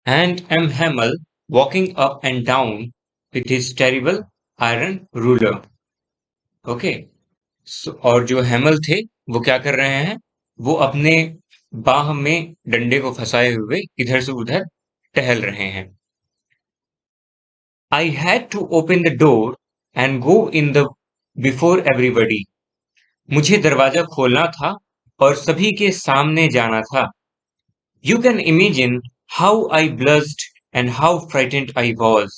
and M. Hamel walking up and down with his terrible iron ruler. Okay, और जो हैमल थे वो क्या कर रहे हैं? वो अपने बाह में डंडे को फंसाए हुए इधर से उधर टहल रहे हैं। I had to open the door and go in the before everybody. मुझे दरवाजा खोलना था और सभी के सामने जाना था। You can imagine how I blushed and how frightened I was.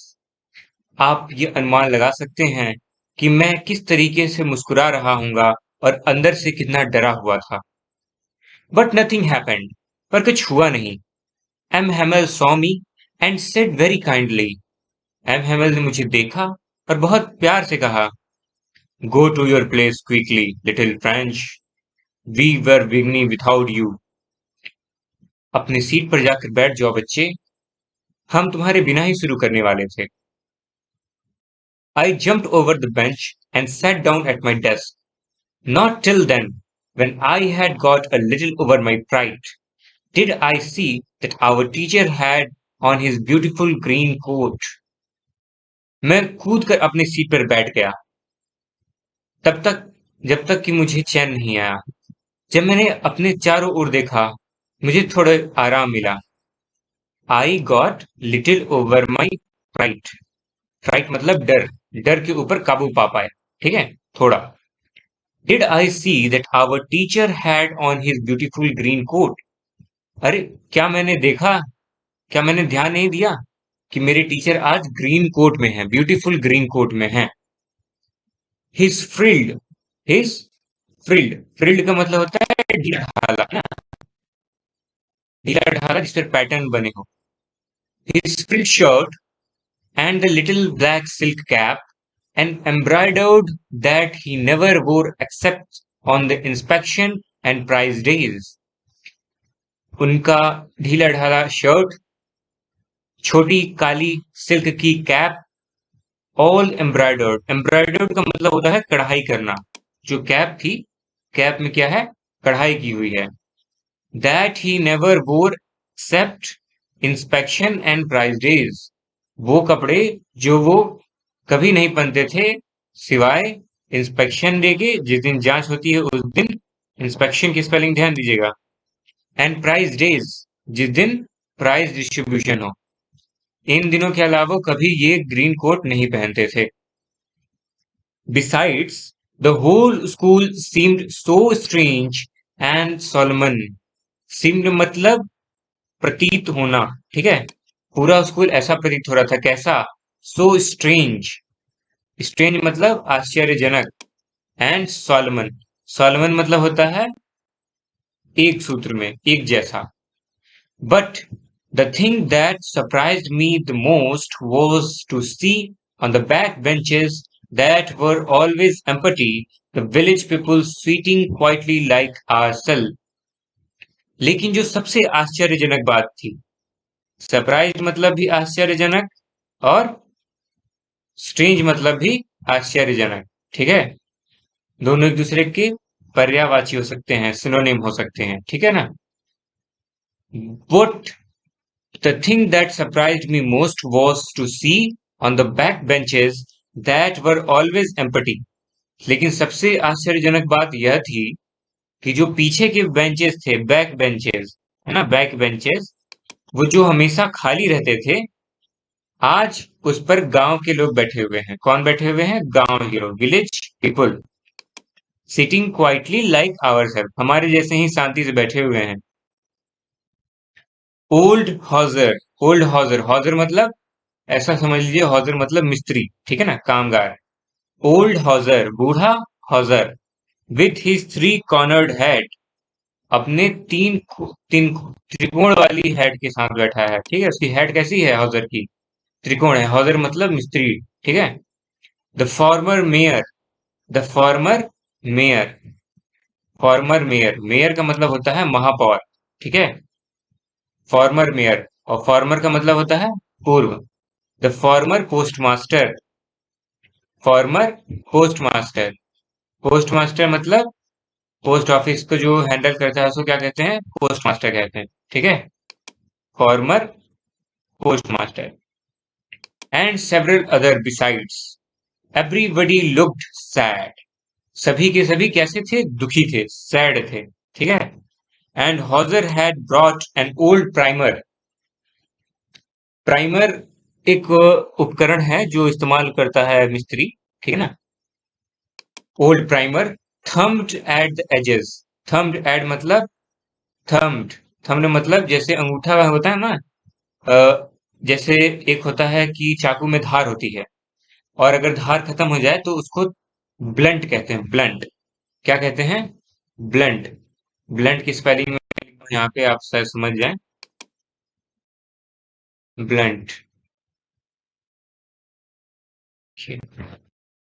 आप ये अनुमान लगा सकते हैं कि मैं किस तरीके से मुस्कुरा रहा हूँगा और अंदर से कितना डरा हुआ था। But nothing happened. पर कुछ हुआ नहीं। M. Hamel saw me and said very kindly. M. Hamel ने मुझे देखा और बहुत प्यार से कहा, Go to your place quickly, little French. We were beginning without you. अपनी सीट पर जाकर बैठ जाओ बच्चे, हम तुम्हारे बिना ही शुरू करने वाले थे। I jumped over the bench and sat down at my desk. Not till then, when I had got a little over my pride, did I see that our teacher had on his beautiful green coat. मैं कूदकर अपनी seat पर बैठ गया, तब तक जब तक कि मुझे चैन नहीं आया। जब मैंने अपने चारों ओर देखा, मुझे थोड़ा आराम मिला। I got little over my pride. Pride मतलब डर, डर के ऊपर काबू पा पाया, ठीक है, थोड़ा। Did I see that our teacher had on his beautiful green coat? अरे क्या मैंने देखा, क्या मैंने ध्यान नहीं दिया कि मेरे टीचर आज ग्रीन कोट में हैं, ब्यूटीफुल ग्रीन कोट में हैं। His frilled, his frilled, frilled का मतलब होता है ढीला ढाला ना, ढीला ढाला जिस पर पैटर्न बने हो। His frilled shirt and the little black silk cap and embroidered that he never wore except on the inspection and prize days. उनका ढीला ढाला शर्ट, छोटी काली सिल्क की कैप, ऑल एम्ब्रॉयडर्ड। एम्ब्रॉयडर्ड का मतलब होता है कढ़ाई करना। जो कैप थी, कैप में क्या है? कढ़ाई की हुई है। That he never wore except inspection and prize days. वो कपड़े जो वो कभी नहीं पहनते थे सिवाय इंस्पेक्शन डे के, जिस दिन जांच होती है उस दिन। इंस्पेक्शन की स्पेलिंग ध्यान दीजिएगा। एंड प्राइज डेज, जिस दिन प्राइज डिस्ट्रीब्यूशन हो। इन दिनों के अलावा कभी ये ग्रीन कोट नहीं पहनते थे। Besides, the whole school seemed so strange and solemn. Seemed मतलब प्रतीत होना, ठीक है? पूरा स्कूल ऐसा प्रतीत हो रहा था, कैसा? So strange. Strange मतलब आश्चर्यजनक। And solemn. Solemn मतलब होता है एक सूत्र में, एक जैसा। But the thing that surprised me the most was to see on the back benches that were always empty the village people sitting quietly like ourselves. लेकिन जो सबसे आश्चर्यजनक बात थी, सरप्राइज मतलब भी आश्चर्यजनक और स्ट्रेंज मतलब भी आश्चर्यजनक, ठीक है? दोनों एक दूसरे के पर्यायवाची हो सकते हैं, सिनोनिम हो सकते हैं, ठीक है ना? What The thing that surprised me most was to see on the back benches that were always empty. लेकिन सबसे आश्चर्यजनक बात यह थी कि जो पीछे के बेंचेस थे, बैक बेंचेस, है ना, बैक बेंचेस, वो जो हमेशा खाली रहते थे, आज उस पर गांव के लोग बैठे हुए हैं। कौन बैठे हुए हैं? गांव के लोग, village people, sitting quietly like ourselves, हमारे जैसे ही शांति से बैठे हुए हैं। ओल्ड हॉजर, ओल्ड हॉजर, हॉजर मतलब ऐसा समझ लीजिए, हॉजर मतलब मिस्त्री, ठीक है ना, कामगार। ओल्ड हॉजर, बूढ़ा Hauser, with his three cornered head, अपने तीन त्रिकोण वाली हेड के साथ बैठा है, ठीक है। उसकी हेड कैसी है? हॉजर की त्रिकोण है। हॉजर मतलब मिस्त्री, ठीक है। The former mayor, the former mayor, farmer mayor, mayor का मतलब होता है महापौर, ठीक है। फॉर्मर मेयर, और फॉर्मर का मतलब होता है पूर्व। The former postmaster, farmer postmaster, postmaster मतलब पोस्ट ऑफिस को जो हैंडल करता है उसको क्या कहते हैं? पोस्टमास्टर कहते हैं, ठीक है। Farmer postmaster, and several other besides. Everybody looked sad. सभी के सभी कैसे थे? दुखी थे, सैड थे, ठीक है? And Hauser had brought an old primer. Primer एक उपकरण है जो इस्तेमाल करता है मिस्त्री, ठीक है ना? Old primer, thumbed at the edges. thumbed at मतलब thumbed. thumbed मतलब जैसे अंगूठा होता है ना, जैसे एक होता है कि चाकू में धार होती है और अगर धार खत्म हो जाए तो उसको ब्लंट कहते हैं। ब्लंट क्या कहते हैं? ब्लंट। ब्लंट की स्पेलिंग में यहाँ पे आप शायद समझ जाएं। ब्लंट,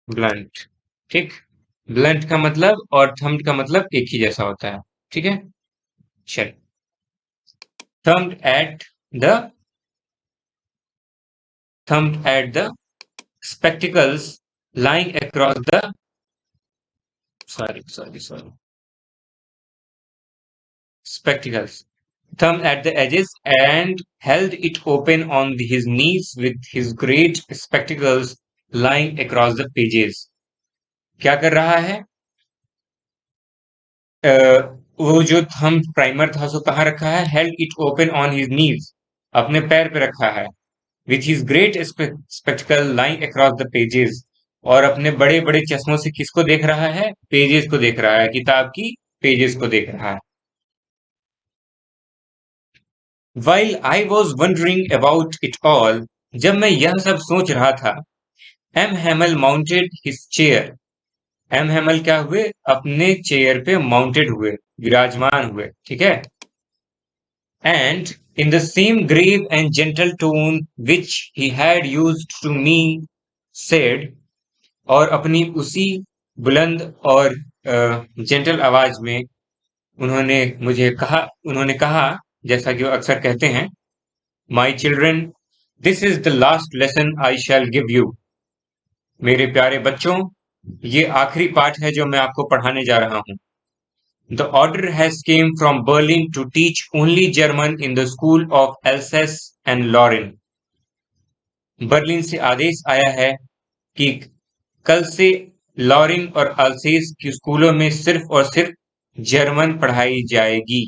ब्लंट, ठीक। ब्लंट का मतलब और थम्ब का मतलब एक ही जैसा होता है, ठीक है? चल, thumb at the thumbed at the spectacles lying across the sorry spectacles, thumbed at the edges and held it open on his knees with his great spectacles lying across the pages. क्या कर रहा है? वो जो thumb primer था उसको कहाँ रखा है? Held it open on his knees, अपने पैर पे रखा है। With his great spectacled lying across the pages, और अपने बड़े बड़े चश्मों से किसको देख रहा है? पेजेस को देख रहा है, किताब की पेजेस को देख रहा है। While I was wondering about it all, जब मैं यह सब सोच रहा था, M Hamel mounted his chair. M Hamel क्या हुए? अपने चेयर पे माउंटेड हुए, विराजमान हुए, ठीक है? And in the same grave and gentle tone which he had used to me, said, और अपनी उसी बुलंद और जेंटल आवाज में उन्होंने कहा जैसा कि वो अक्सर कहते हैं, my children, this is the last lesson I shell give you. मेरे प्यारे बच्चों, ये आखिरी पाठ है जो मैं आपको पढ़ाने जा रहा हूँ। The order has came from Berlin to teach only German in the school of Alsace and Lorraine. Berlin से आदेश आया है कि कल से लॉरिन और अल्सेस की स्कूलों में सिर्फ और सिर्फ जर्मन पढ़ाई जाएगी।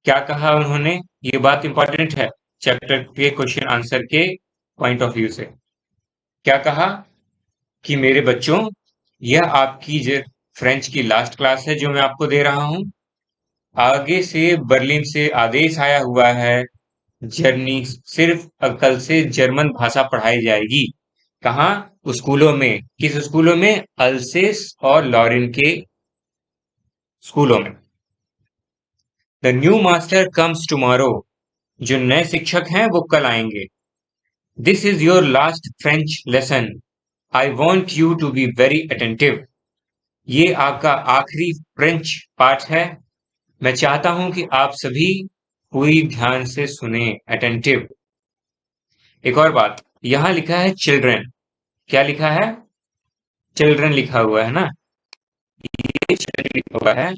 क्या कहा उन्होंने? ये बात इंपॉर्टेंट है चैप्टर के क्वेश्चन आंसर के पॉइंट ऑफ व्यू से। क्या कहा? कि मेरे बच्चों, यह आपकी फ्रेंच की लास्ट क्लास है जो मैं आपको दे रहा हूं। आगे से बर्लिन से आदेश आया हुआ है, जर्नी सिर्फ कल से जर्मन भाषा पढ़ाई जाएगी। कहाँ? स्कूलों में। किस स्कूलों में? अल्सेस और लॉरिन के स्कूलों में। The new master comes tomorrow, जो नए शिक्षक हैं वो कल आएंगे। This is your last French lesson, I want you to be very attentive. ये आपका आखिरी फ्रेंच पाठ है, मैं चाहता हूं कि आप सभी पूरी ध्यान से सुने, अटेंटिव। एक और बात, यहां लिखा है चिल्ड्रन। क्या लिखा है? चिल्ड्रन लिखा हुआ है ना, ये चिल्ड्रन लिखा हुआ है।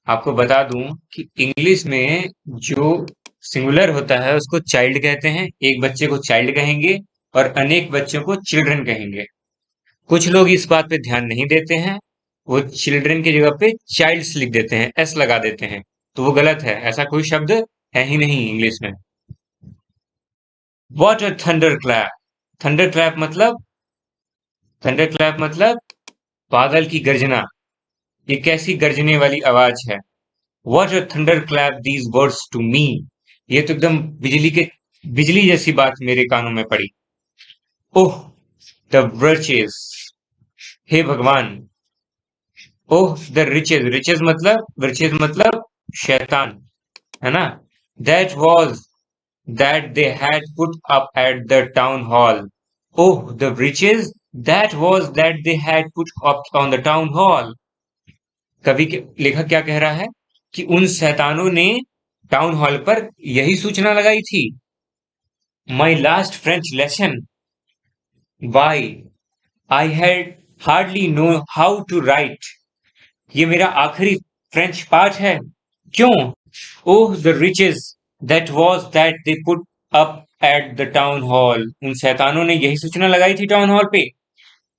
आपको बता दूं कि इंग्लिश में जो सिंगुलर होता है उसको चाइल्ड कहते हैं, एक बच्चे को चाइल्ड कहेंगे और अनेक बच्चों को चिल्ड्रन कहेंगे। कुछ लोग इस बात पे ध्यान नहीं देते हैं, वो चिल्ड्रन की जगह पे चाइल्ड्स लिख देते हैं, एस लगा देते हैं, तो वो गलत है। ऐसा कोई शब्द है ही नहीं इंग्लिश में। What a thunder clap. Thunder clap मतलब, थंडर क्लैप मतलब बादल की गर्जना। ये कैसी गर्जने वाली आवाज है? What a thunder clap these words to me. ये तो एकदम बिजली जैसी बात मेरे कानों में पड़ी। ओह द वर्चेस, हे भगवान। ओह द रिचेस, रिचेस मतलब शैतान, है ना? That was that they had put up at the town hall. Oh the wretches that was that they had put up on the town hall. कवि के लेखक क्या कह रहा है? कि उन शैतानों ने टाउन हॉल पर यही सूचना लगाई थी। My last French lesson, why I had hardly know how to write. ये मेरा आखिरी फ्रेंच पाठ है। क्यों? Oh the wretches that was that they put up at the town hall, उन शैतानों ने यही सूचना लगाई थी टाउन हॉल पे।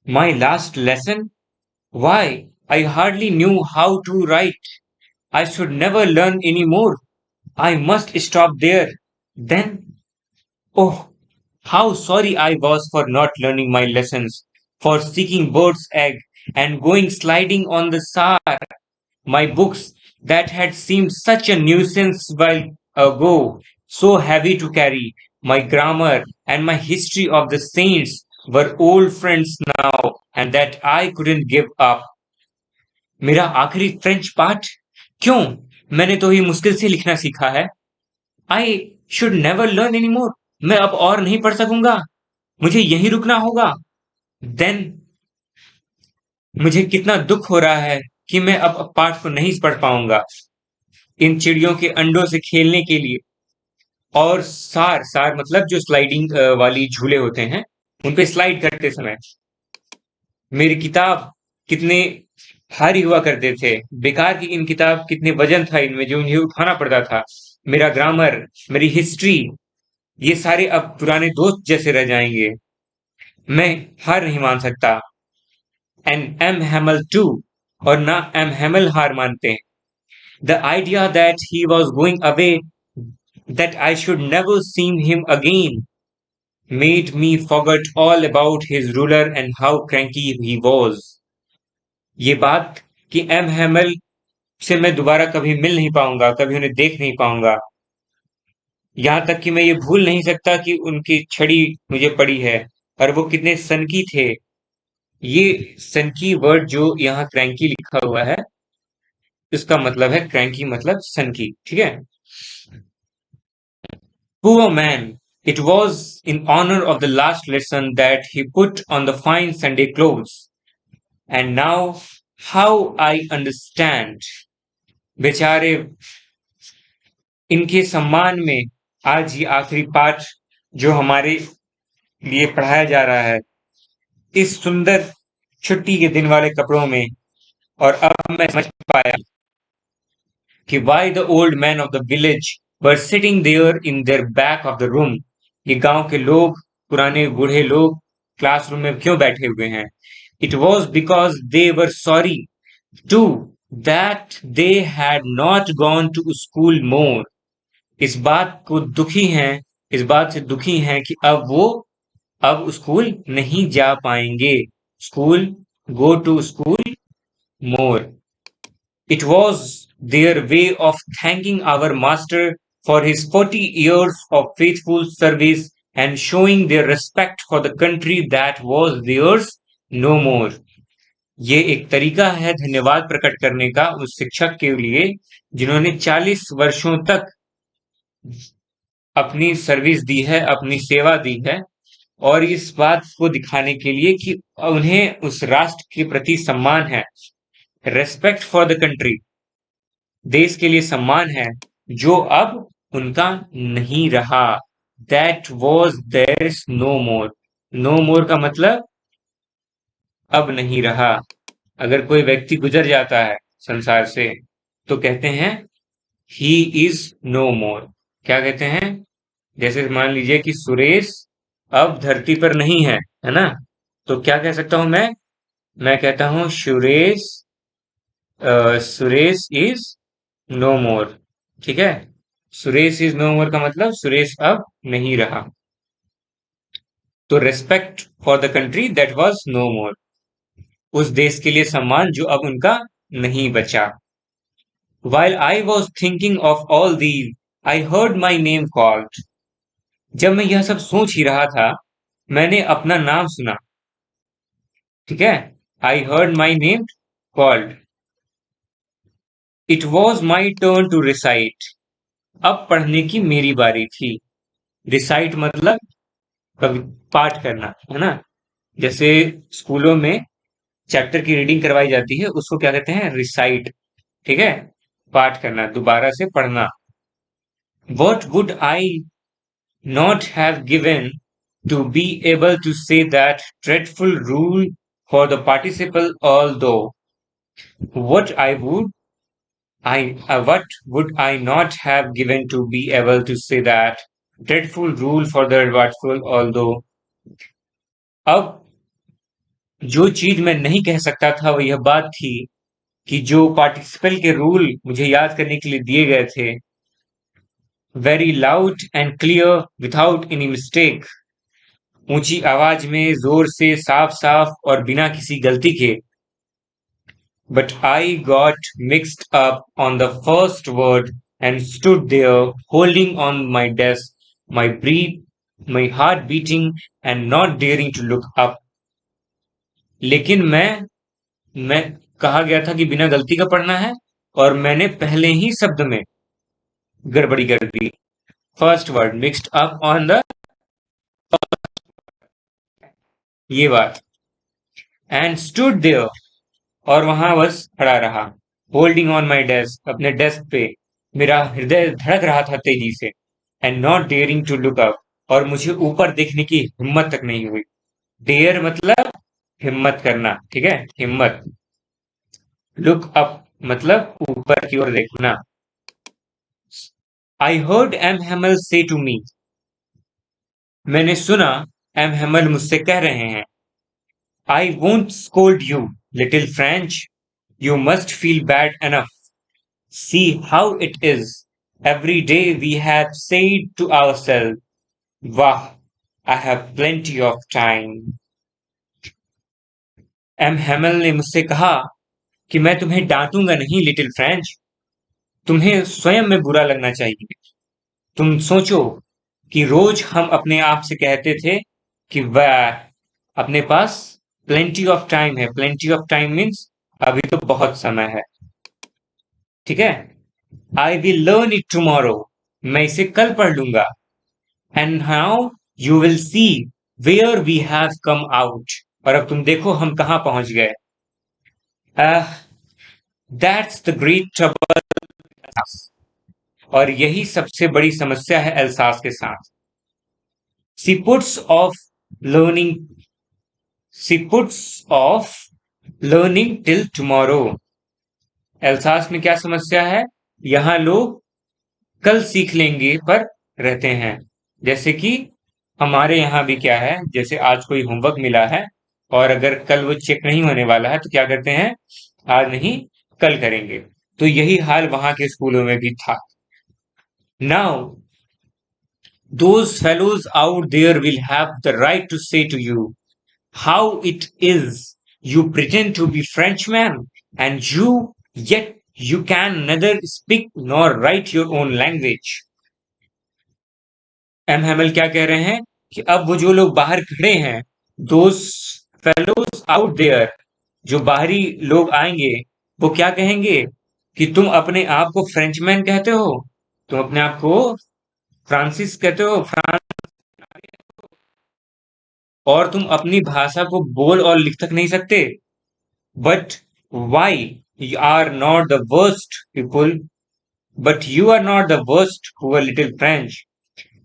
My last lesson, why I hardly knew how to write, I should never learn any more, I must stop there. Then, oh, how sorry I was for not learning my lessons, for seeking bird's egg and going sliding on the sar. My books that had seemed such a nuisance while ago, so heavy to carry. My grammar and my history of the saints were old friends now, and that I couldn't give up. मेरा आखिरी फ्रेंच पाठ क्यों? मैंने तो ही मुश्किल से लिखना सीखा है। आई शुड नेवर लर्न एनी मोर, मैं अब और नहीं पढ़ सकूंगा, मुझे यहीं रुकना होगा। देन, मुझे कितना दुख हो रहा है कि मैं अब पाठ को नहीं पढ़ पाऊंगा। इन चिड़ियों के अंडों से खेलने के लिए और सार सार मतलब जो स्लाइडिंग वाली झूले होते हैं उन पे स्लाइड करते समय मेरी किताब कितने भारी हुआ करते थे। बेकार की इन किताब कितने वजन था इनमें जो मुझे उठाना पड़ता था। मेरा ग्रामर, मेरी हिस्ट्री, ये सारे अब पुराने दोस्त जैसे रह जाएंगे। मैं हार नहीं मान सकता। एंड एम हैमल टू, और ना एम हैमल हार मानते हैं। The idea that he was going away, that I should never see him again, made me forget all about his ruler and how cranky he was. ये बात कि एम हैमल से मैं दोबारा कभी मिल नहीं पाऊंगा, कभी उन्हें देख नहीं पाऊंगा, यहाँ तक कि मैं ये भूल नहीं सकता कि उनकी छड़ी मुझे पड़ी है और वो कितने सनकी थे। ये सनकी वर्ड जो यहाँ क्रैंकी लिखा हुआ है, इसका मतलब है क्रैंकी मतलब सनकी, ठीक है। Poor man, it was in honor of the last lesson that he put on the fine Sunday clothes. And now, how I understand. बेचारे, इनके सम्मान में आज ये आखिरी पाठ जो हमारे लिए पढ़ाया जा रहा है, इस सुंदर छुट्टी के दिन वाले कपड़ों में, और अब मैं समझ पाया कि why the old men of the village were sitting there in their back of the room. ये गांव के लोग, पुराने बूढ़े लोग क्लासरूम में क्यों बैठे हुए हैं? It was because they were sorry too that they had not gone to school more. इस बात को दुखी हैं, इस बात से दुखी हैं कि अब स्कूल नहीं जा पाएंगे। School, go to school more. It was their way of thanking our master for his 40 years of faithful service and showing their respect for the country that was theirs no more. ये एक तरीका है धन्यवाद प्रकट करने का उस शिक्षक के लिए जिन्होंने 40 वर्षों तक अपनी सर्विस दी है, अपनी सेवा दी है, और इस बात को दिखाने के लिए कि उन्हें उस राष्ट्र के प्रति सम्मान है। रेस्पेक्ट फॉर द कंट्री, देश के लिए सम्मान है जो अब उनका नहीं रहा। That was there no more. No more का मतलब अब नहीं रहा। अगर कोई व्यक्ति गुजर जाता है संसार से तो कहते हैं ही इज नो मोर। क्या कहते हैं? जैसे मान लीजिए कि सुरेश अब धरती पर नहीं है ना? तो क्या कह सकता हूं मैं कहता हूं सुरेश इज नो मोर, ठीक है। सुरेश इज नो मोर का मतलब सुरेश अब नहीं रहा। तो respect for the country that was no more, उस देश के लिए सम्मान जो अब उनका नहीं बचा। While I was thinking of all these, I heard my name called. जब मैं यह सब सोच ही रहा था, मैंने अपना नाम सुना, ठीक है। I heard my name called. It was my turn to recite. अब पढ़ने की मेरी बारी थी। रिसाइट मतलब पाठ करना, है ना। जैसे स्कूलों में चैप्टर की रीडिंग करवाई जाती है, उसको क्या कहते हैं? रिसाइट, ठीक है। पाठ करना, दोबारा से पढ़ना। What would I not have given to be able to say that dreadful rule for the participle, although what would I not have given to be able to say that dreadful rule for the watchful, although अब जो चीज मैं नहीं कह सकता था वो यह बात थी कि जो पार्टिसिपल के रूल मुझे याद करने के लिए दिए गए थे, very loud and clear without any mistake, ऊंची आवाज में जोर से साफ साफ और बिना किसी गलती के, but I got mixed up on the first word and stood there holding on my desk, my breath, my heart beating and not daring to look up. लेकिन मैं कहा गया था कि बिना गलती का पढ़ना है और मैंने पहले ही शब्द में गड़बड़ी कर दी. First word mixed up on the, ये बात, एंड स्टूड देयर, और वहां बस खड़ा रहा, होल्डिंग ऑन माई डेस्क, अपने डेस्क पे, मेरा हृदय धड़क रहा था तेजी से, and not daring to look up, और मुझे ऊपर देखने की हिम्मत तक नहीं हुई. डेयर मतलब हिम्मत करना, ठीक है, हिम्मत. लुक अप मतलब ऊपर की ओर देखना. आई हर्ड एम हेमल से टू मी, मैंने सुना एम हेमल मुझसे कह रहे हैं, I won't scold you little French, you must feel bad enough. See how it is. Every day we have said to ourselves, Wah, I have plenty of time. M Hamel ने मुझसे कहा कि मैं तुम्हें डांटूंगा नहीं लिटिल फ्रेंच, तुम्हें स्वयं में बुरा लगना चाहिए. तुम सोचो कि रोज हम अपने आप से कहते थे कि वाह, अपने पास प्लेंटी ऑफ टाइम है. प्लेंटी ऑफ टाइम मीन्स अभी तो बहुत समय है, ठीक है. I will learn it tomorrow, मैं इसे कल पढ़ लूंगा. And now you will see where we have come out, और अब तुम देखो हम कहां पहुंच गए. दैट्स द ग्रेट ट्रबल, और यही सबसे बड़ी समस्या है एल्सास के साथ. She puts off learning, she puts off learning till tomorrow. Alsace में क्या समस्या है, यहां लोग कल सीख लेंगे पर रहते हैं. जैसे कि हमारे यहाँ भी क्या है, जैसे आज कोई होमवर्क मिला है और अगर कल वो चेक नहीं होने वाला है तो क्या करते हैं, आज नहीं कल करेंगे. तो यही हाल वहां के स्कूलों में भी था. Now those fellows out there will have the right to say to you how it is you pretend to be Frenchman and you yet you can neither speak nor write your own language. M Hamel क्या कह रहे हैं कि अब वो जो लोग बाहर खड़े हैं, दोज फेलोज आउट देयर, जो बाहरी लोग आएंगे, वो क्या कहेंगे कि तुम अपने आप को फ्रेंचमैन कहते हो, तुम अपने आप को फ्रांसिस कहते हो, फ्रांस, और तुम अपनी भाषा को बोल और लिख तक नहीं सकते. But why you are not the worst people, but you are not the worst who are little French,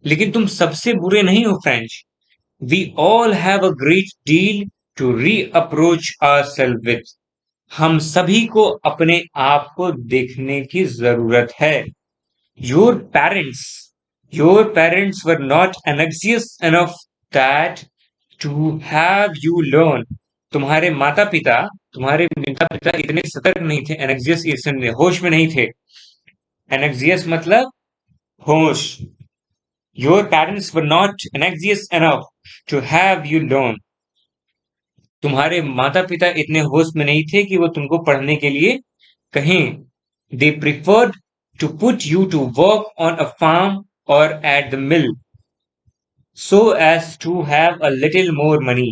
लेकिन तुम सबसे बुरे नहीं हो French. We all have a great deal to reapproach ourselves with. हम सभी को अपने आप को देखने की जरूरत है. Your parents, your parents were not anxious enough that to have you learn. तुम्हारे माता पिता इतने सतर्क नहीं थे. एनेक्सियस इसमें होश में नहीं थे. एनेक्सियस मतलब होश. Your parents were not anxious enough to have you learn. तुम्हारे माता पिता इतने होश में नहीं थे कि वो तुमको पढ़ने के लिए कहें. They preferred to put you to work on a farm or at the mill so as to have a little more money.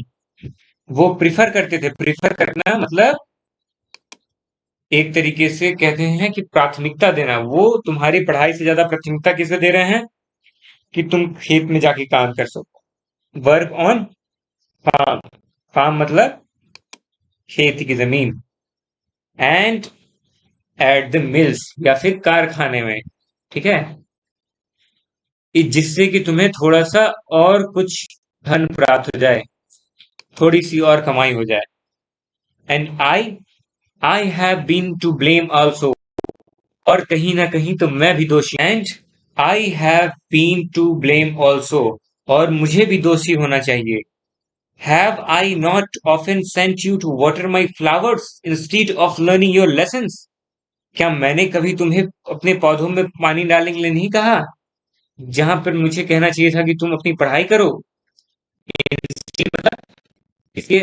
वो प्रिफर करते थे. प्रिफर करना मतलब एक तरीके से कहते हैं कि प्राथमिकता देना. वो तुम्हारी पढ़ाई से ज्यादा प्राथमिकता किसे दे रहे हैं कि तुम खेत में जाके काम कर सको. वर्क ऑन फार्म, फार्म मतलब खेती की जमीन, एंड एट द मिल्स या फिर कारखाने में, ठीक है, जिससे कि तुम्हें थोड़ा सा और कुछ धन प्राप्त हो जाए, थोड़ी सी और कमाई हो जाए. And I have been to blame also, और कहीं ना कहीं तो मैं भी दोषी. And I have been to blame also, और मुझे भी दोषी होना चाहिए। Have I not often sent you to water my flowers instead of learning your lessons? क्या मैंने कभी तुम्हें अपने पौधों में पानी डालने के लिए नहीं कहा, जहां पर मुझे कहना चाहिए था कि तुम अपनी पढ़ाई करो? इसके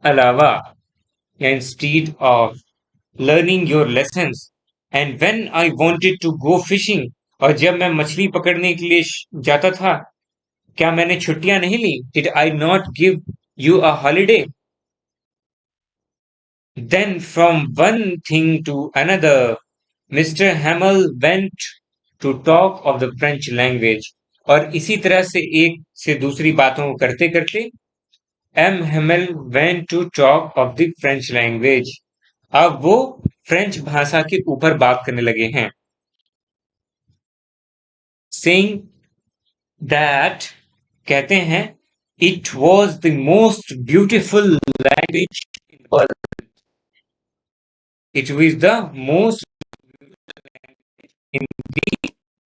अलावा, या instead of learning your lessons, and when I wanted to go fishing, और जब मैं मछली पकड़ने के लिए जाता था, क्या मैंने छुट्टियां नहीं ली? Did I not give you a holiday? Then from one thing to another, Mr. Hamel went to talk of the French language, और इसी तरह से एक से दूसरी बातों को करते करते M Hamel went to talk of the French language. अब वो फ्रेंच भाषा के ऊपर बात करने लगे हैं। सेइंग दैट, कहते हैं, it was the most beautiful language in world. It was the most in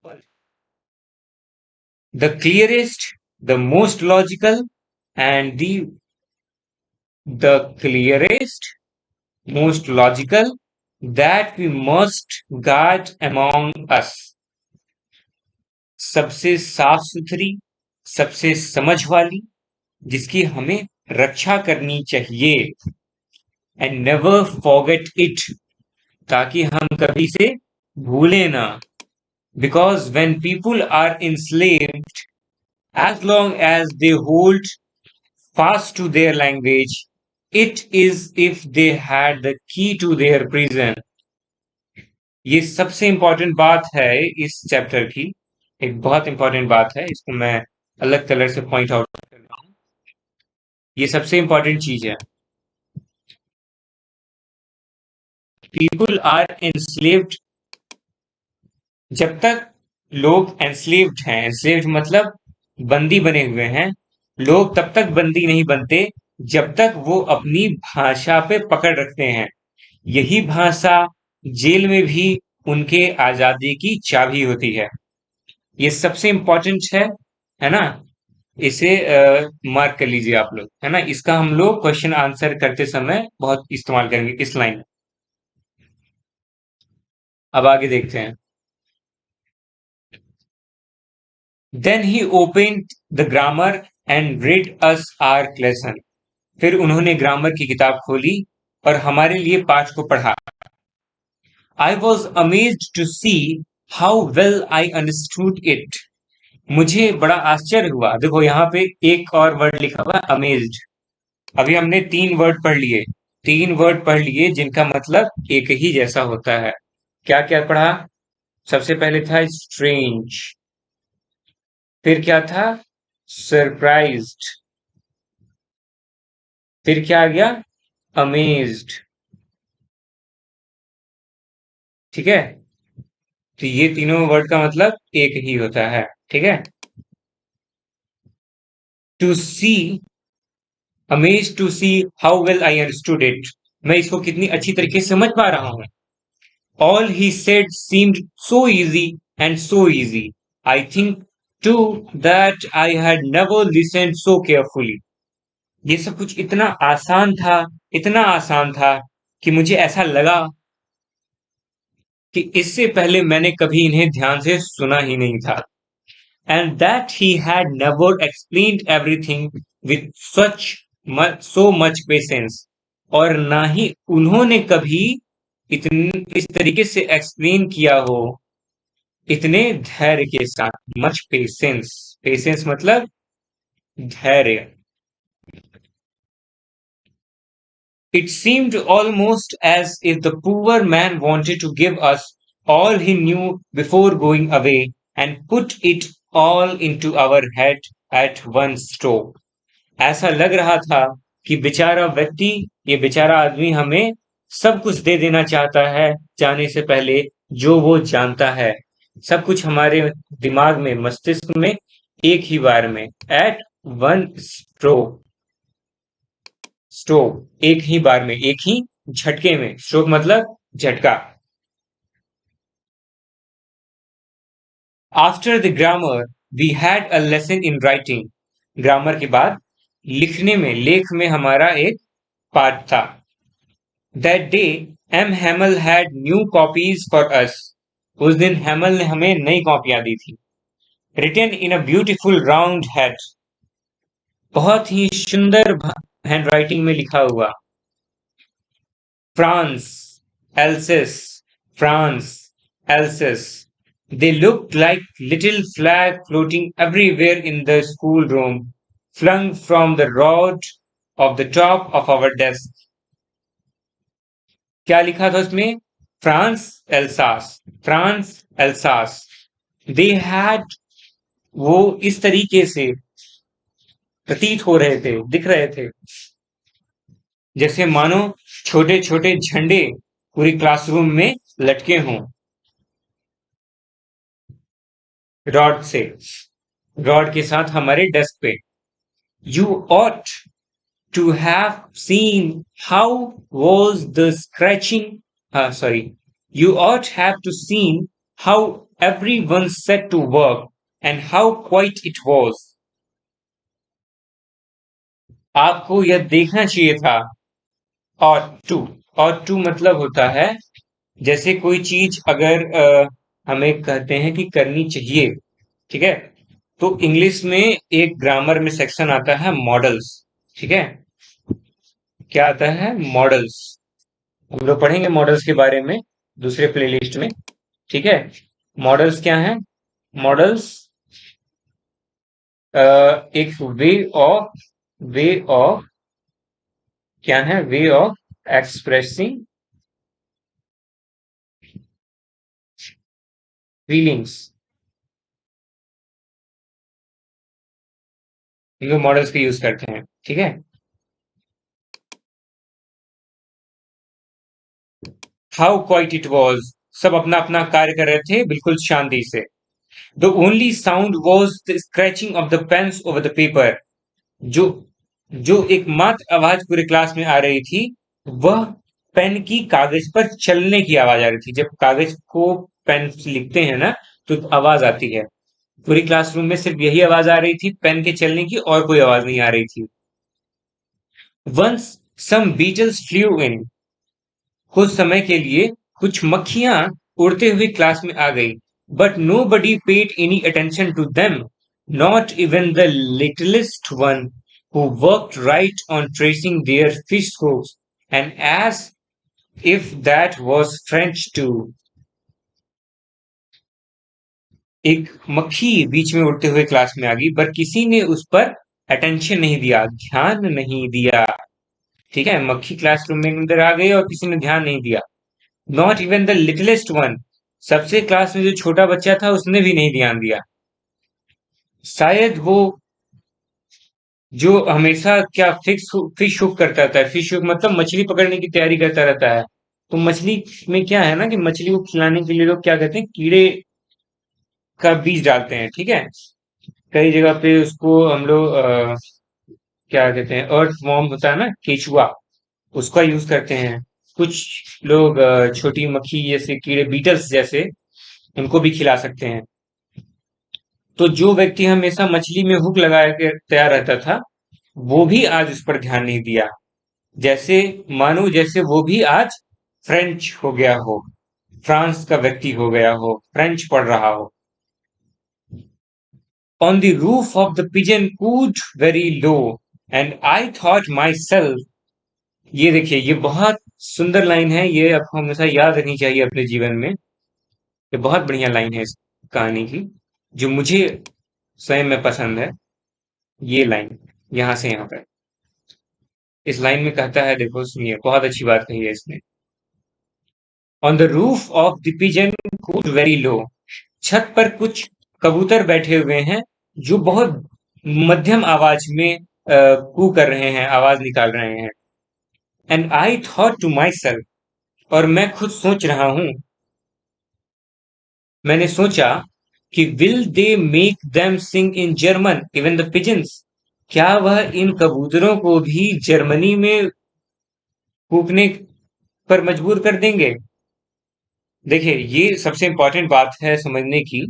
world, the clearest, the most logical, and the clearest, most logical, that we must guard among us। सबसे साफ सुथरी, सबसे समझ वाली, जिसकी हमें रक्षा करनी चाहिए। एंड नेवर फॉरगेट इट, ताकि हम कभी से भूले ना। Because when people are enslaved, as long as they hold fast to their language, it is if they had the key to their prison। ये सबसे इंपॉर्टेंट बात है इस चैप्टर की, एक बहुत इंपॉर्टेंट बात है, इसको मैं अलग कलर से पॉइंट आउट कर रहा हूँ। ये सबसे इंपॉर्टेंट चीज है। पीपुल आर एनस्लेव्ड, जब तक लोग एनस्लेव्ड हैं, एनस्लेव्ड मतलब बंदी बने हुए हैं, लोग तब तक बंदी नहीं बनते जब तक वो अपनी भाषा पे पकड़ रखते हैं। यही भाषा जेल में भी उनके आजादी की चाबी होती है। ये सबसे इंपॉर्टेंट है ना? इसे मार्क कर लीजिए आप लोग, है ना? इसका हम लोग क्वेश्चन आंसर करते समय बहुत इस्तेमाल करेंगे इस लाइन में। अब आगे देखते हैं। Then he open the grammar and read us our lesson. फिर उन्होंने ग्रामर की किताब खोली और हमारे लिए पाठ को पढ़ा। I was amazed to see how well I understood it. मुझे बड़ा आश्चर्य हुआ। देखो यहाँ पे एक और वर्ड लिखा हुआ, अमेज्ड। अभी हमने तीन वर्ड पढ़ लिए जिनका मतलब एक ही जैसा होता है। क्या क्या पढ़ा? सबसे पहले था स्ट्रेंज, फिर क्या था? सरप्राइज्ड, फिर क्या आ गया? अमेज्ड। ठीक है, तो ये तीनों वर्ड का मतलब एक ही होता है। ठीक है, to see, amazed to see how well I understood it. मैं इसको कितनी अच्छी तरीके से समझ पा रहा हूँ। All he said seemed so easy and so easy. I think too that I had never listened so carefully। ये सब कुछ इतना आसान था, इतना आसान था कि मुझे ऐसा लगा कि इससे पहले मैंने कभी इन्हें ध्यान से सुना ही नहीं था। And that he had never explained everything with so much patience। और ना ही उन्होंने कभी इस तरीके से एक्सप्लेन किया हो, इतने धैर्य के साथ। मच पेशेंस, पेशेंस मतलब धैर्य। It seemed almost as if the poor man wanted to give us all he knew before going away and put it all into our head at one stroke। ऐसा लग रहा था कि बेचारा व्यक्ति, ये बेचारा आदमी हमें सब कुछ दे देना चाहता है जाने से पहले, जो वो जानता है। सब कुछ हमारे दिमाग में, मस्तिष्क में एक ही बार में, एट वन स्ट्रोक। स्ट्रोक एक ही बार में, एक ही झटके में। स्ट्रोक मतलब झटका। After the grammar we had a lesson in writing. Grammar के बाद लिखने में, लेख में हमारा एक पाठ था। That day M Hamel had new copies for us. उस दिन हैमल ने हमें नई कॉपियां दी थी। Written in a beautiful round hand, बहुत ही सुंदर हैंडराइटिंग में लिखा हुआ। France, Alsace, France, Alsace. They looked like little flags floating everywhere in the schoolroom, flung from the rod of the top of our desk. क्या लिखा था उसमें? France Alsace, France Alsace. They had, वो इस तरीके से प्रतीत हो रहे थे, दिख रहे थे, जैसे मानो छोटे छोटे झंडे पूरी क्लासरूम में लटके हों रॉड से, रॉड के साथ हमारे डेस्क पे। You ought to have seen how was the scratching, sorry, you ought have to seen how everyone set to work and how quiet it was. आपको यह देखना चाहिए था। ought to मतलब होता है जैसे कोई चीज अगर हमें कहते हैं कि करनी चाहिए, ठीक है, तो इंग्लिश में एक ग्रामर में सेक्शन आता है मॉडल्स। ठीक है, क्या आता है? मॉडल्स। हम लोग पढ़ेंगे मॉडल्स के बारे में दूसरे प्लेलिस्ट में। ठीक है, मॉडल्स क्या है? मॉडल्स एक वे ऑफ क्या है? Way of expressing feelings. इनको मॉडल्स के यूज करते हैं। ठीक है, हाउ क्वाइट इट वॉज, सब अपना अपना कार्य कर रहे थे बिल्कुल शांति से। The only sound was the scratching of the pens over the paper. जो जो एकमात्र आवाज पूरे क्लास में आ रही थी, वह पेन की कागज पर चलने की आवाज आ रही थी। जब कागज को पेन से लिखते हैं ना, तो आवाज आती है। पूरी क्लासरूम में सिर्फ यही आवाज आ रही थी, पेन के चलने की, और कोई आवाज नहीं आ रही थी। वंस सम बीटल्स फ्लू इन, कुछ समय के लिए कुछ मक्खियां उड़ते हुए क्लास में आ गई। But nobody paid any attention to them, not even the littlest one who worked right on tracing their fish hooks, and as if that was French too. एक मक्खी बीच में उड़ते हुए क्लास में आ गई, पर किसी ने उस पर अटेंशन नहीं दिया, ध्यान नहीं दिया। ठीक है, मक्खी क्लासरूम में अंदर आ गई और किसी ने ध्यान नहीं दिया। Not even the littlest one, सबसे क्लास में जो छोटा बच्चा था उसने भी नहीं ध्यान दिया। शायद वो जो हमेशा क्या फिश हुक करता था, फिश हुक मतलब मछली पकड़ने की तैयारी करता रहता है। तो मछली में क्या है ना कि मछली को खिलाने के लिए लोग क्या कहते हैं, कीड़े का बीज डालते हैं। ठीक है, कई जगह पे उसको हम लोग क्या कहते हैं, अर्थ वॉर्म होता है ना, केचुआ, उसका यूज करते हैं। कुछ लोग छोटी मक्खी जैसे कीड़े, बीटल्स जैसे, उनको भी खिला सकते हैं। तो जो व्यक्ति हमेशा मछली में हुक लगा के तैयार रहता था, वो भी आज उस पर ध्यान नहीं दिया। जैसे मानो जैसे वो भी आज फ्रेंच हो गया हो, फ्रांस का व्यक्ति हो गया हो, फ्रेंच पढ़ रहा हो। On the roof of the pigeon could very low, and I thought my self. ये देखिए, ये बहुत सुंदर लाइन है, ये आपको हमेशा याद रखनी चाहिए अपने जीवन में। ये बहुत बढ़िया लाइन है इस कहानी की, जो मुझे स्वयं में पसंद है। ये लाइन यहां से यहां पर, इस लाइन में कहता है, देखो सुनिए, बहुत अच्छी बात कही है इसने। On the roof of the pigeon could very low, छत पर कुछ कबूतर बैठे हुए हैं जो बहुत मध्यम आवाज में कू कर रहे हैं, आवाज निकाल रहे हैं। And I thought to myself, और मैं खुद सोच रहा हूं, मैंने सोचा कि will they make them sing in German even the pigeons, क्या वह इन कबूतरों को भी जर्मनी में कूकने पर मजबूर कर देंगे। देखिए, ये सबसे इंपॉर्टेंट बात है समझने की